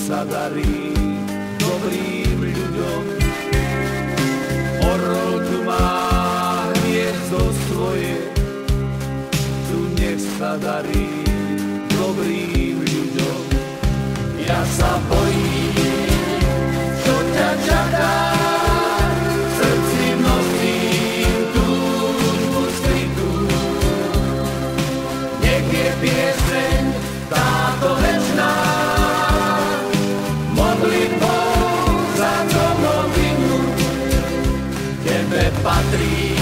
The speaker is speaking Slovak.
sa darí dobrým ľuďom. Orol tu má hniezdo svoje, tu nech sa darí dobrým ľuďom. Ja sa bojím, čo ťa čaká, v srdci nosím túžbu skrytú. Nech je pieseň táto večná, modlitbou za domovinu, tebe patrí.